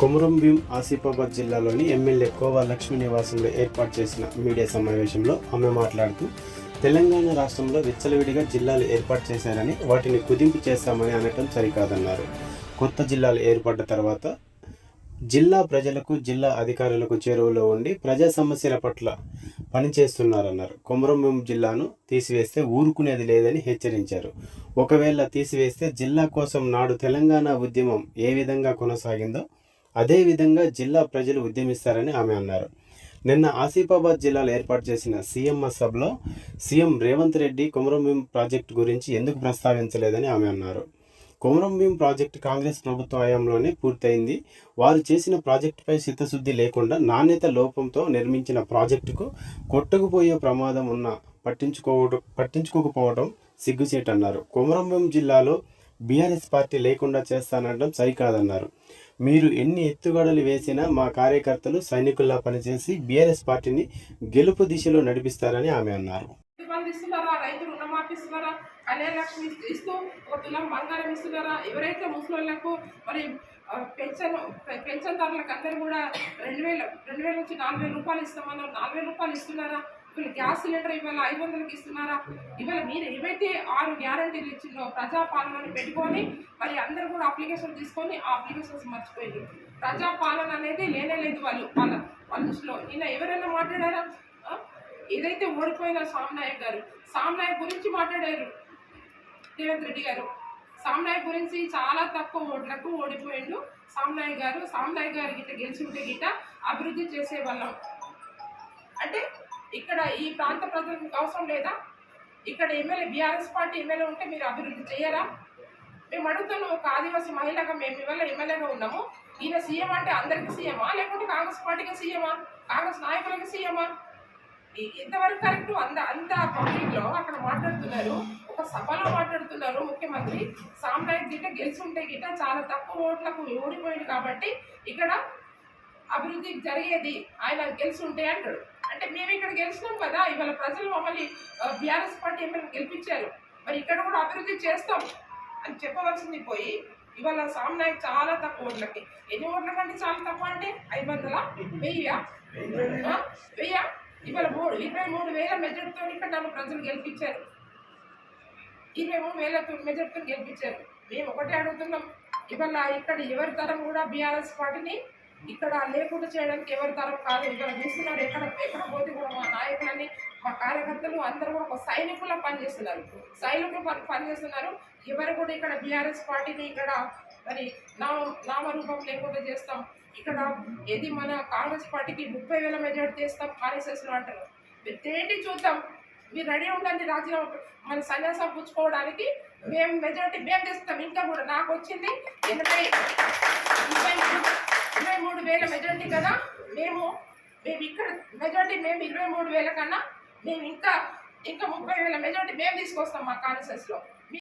కొమురం భీం ఆసిఫాబాద్ జిల్లాలోని ఎమ్మెల్యే కోవా లక్ష్మీ నివాసంలో ఏర్పాటు చేసిన మీడియా సమావేశంలో ఆమె మాట్లాడుతూ తెలంగాణ రాష్ట్రంలో విచ్చలవిడిగా జిల్లాలు ఏర్పాటు చేశారని వాటిని కుదింపు చేస్తామని అనటం సరికాదన్నారు. కొత్త జిల్లాలు ఏర్పడ్డ తర్వాత జిల్లా ప్రజలకు జిల్లా అధికారులకు చేరువలో ఉండి ప్రజా సమస్యల పట్ల పనిచేస్తున్నారన్నారు. కొమురం భీం జిల్లాను తీసివేస్తే ఊరుకునేది లేదని హెచ్చరించారు. ఒకవేళ తీసివేస్తే జిల్లా కోసం నాడు తెలంగాణ ఉద్యమం ఏ విధంగా కొనసాగిందో అదే విధంగా జిల్లా ప్రజలు ఉద్యమిస్తారని ఆమె అన్నారు. నిన్న ఆసిఫాబాద్ జిల్లాలో ఏర్పాటు చేసిన సీఎంఎస్ సభలో సీఎం రేవంత్ రెడ్డి కొమురం భీం ప్రాజెక్టు గురించి ఎందుకు ప్రస్తావించలేదని ఆమె అన్నారు. కొమురం భీం ప్రాజెక్టు కాంగ్రెస్ ప్రభుత్వ హయాంలోనే పూర్తయింది. వారు చేసిన ప్రాజెక్టుపై చిత్తశుద్ధి లేకుండా నాణ్యత లోపంతో నిర్మించిన ప్రాజెక్టుకు కొట్టుకుపోయే ప్రమాదం ఉన్న పట్టించుకోకపోవడం సిగ్గుచేటన్నారు. కొమురం భీం జిల్లాలో బీఆర్ఎస్ పార్టీ లేకుండా చేస్తానడం సరికాదన్నారు. మీరు ఎన్ని ఎత్తుగడలు వేసినా మా కార్యకర్తలు సైనికుల్లా పనిచేసి బీఆర్ఎస్ పార్టీని గెలుపు దిశలో నడిపిస్తారని ఆమె అన్నారు. రైతు రుణమాఫీ ఇస్తున్నారా, కళ్యాణ లక్ష్మి ఇస్తూ ఒక తులం బంగారం ఇస్తున్నారా, ఎవరైతే ముసలోళ్లకు మరి పెన్షన్దారులకు అందరూ కూడా 2000 నుంచి 4000 రూపాయలు ఇస్తామన్నారు. 4000 రూపాయలు ఇస్తున్నారా? వీళ్ళు గ్యాస్ సిలిండర్ ఇవాళ 500కి ఇస్తున్నారా? ఇవాళ మీరు ఏవైతే 6 గ్యారంటీలు ఇచ్చిందో ప్రజాపాలనని పెట్టుకొని మరి అందరూ కూడా అప్లికేషన్ తీసుకొని ఆ అప్లికేషన్స్ మర్చిపోయింది. ప్రజాపాలన అనేది లేనే లేదు వాళ్ళ దృష్టిలో. నిన్న ఎవరైనా మాట్లాడారా? ఏదైతే ఓడిపోయిన సామ్నాయక్ గురించి మాట్లాడారు రేవంత్ రెడ్డి గారు. సామ్నాయక్ గురించి చాలా తక్కువ ఓట్లకు ఓడిపోయిండు సామ్నాయక్ గారు గిట్ట గెలిచి ఉంటే గిట్ట అభివృద్ధి చేసేవాళ్ళం. అంటే ఇక్కడ ఈ ప్రాంత ప్రజలకు అవసరం లేదా? ఇక్కడ ఎమ్మెల్యే బీఆర్ఎస్ పార్టీ ఎమ్మెల్యే ఉంటే మీరు అభివృద్ధి చేయరా? మేము అడుగుతున్నాం, ఒక ఆదివాసీ మహిళగా మేము ఇవాళ ఎమ్మెల్యేగా ఉన్నాము. ఈయన సీఎం అంటే అందరికీ సీఎమా, లేకుంటే కాంగ్రెస్ పార్టీకి సీఎమా, కాంగ్రెస్ నాయకులకి సీఎమా? ఎంతవరకు కరెక్ట్? అంత పబ్లిక్లో అక్కడ మాట్లాడుతున్నారు, ఒక సభలో మాట్లాడుతున్నారు. ముఖ్యమంత్రి సామ్నాయక్ గిట్ట గెలిచి ఉంటే గిట్ట చాలా తక్కువ ఓట్లకు ఓడిపోయింది కాబట్టి ఇక్కడ అభివృద్ధి జరిగేది ఆయన గెలిచి ఉంటే అంటాడు. అంటే మేము ఇక్కడ గెలిచినాం కదా, ఇవాళ ప్రజలు మమ్మల్ని బీఆర్ఎస్ పార్టీ ఎమ్మెల్యే గెలిపించారు, మరి ఇక్కడ కూడా అభివృద్ధి చేస్తాం అని చెప్పవలసింది పోయి ఇవాళ సామ్నాయక్ చాలా తక్కువ ఓట్లకి. ఎన్ని ఓట్ల కంటే చాలా తక్కువ అంటే 500, 1000 ఇవాళ 23,000 మెజార్టీతో ఇక్కడ నన్ను ప్రజలు గెలిపించారు. 23,000 మెజార్టీతో గెలిపించారు. మేము ఒకటే అడుగుతున్నాం, ఇవాళ ఇక్కడ ఎవరి తరం కూడా బీఆర్ఎస్ పార్టీని ఇక్కడ లేకుండా చేయడానికి ఎవరి తరం కాదు. ఇవాళ చూస్తున్నారు, ఎక్కడ పోతే కూడా మా నాయకులని మా కార్యకర్తలు అందరూ కూడా ఒక సైనికులా పనిచేస్తున్నారు. ఎవరు కూడా ఇక్కడ బీఆర్ఎస్ పార్టీని ఇక్కడ మరి నామరూపం లేకుండా చేస్తాం. ఇక్కడ ఏది మన కాంగ్రెస్ పార్టీకి 30,000 మెజార్టీ చేస్తాం ఆర్ఎస్ఎస్లో అంటారు. మీరు తేటి చూద్దాం, మీరు రెడీ ఉండండి రాజీనామా మన సన్యాసం పుచ్చుకోవడానికి. మేము మెజార్టీ మేము తెస్తాం. ఇంకా కూడా నాకు వచ్చింది 23,000 మెజార్టీ కదా. మేము ఇక్కడ మెజార్టీ మేము 23,000 కన్నా మేము ఇంకా 30,000 మెజార్టీ మేము తీసుకొస్తాం మా కాన్స్టిట్యూన్సీలో.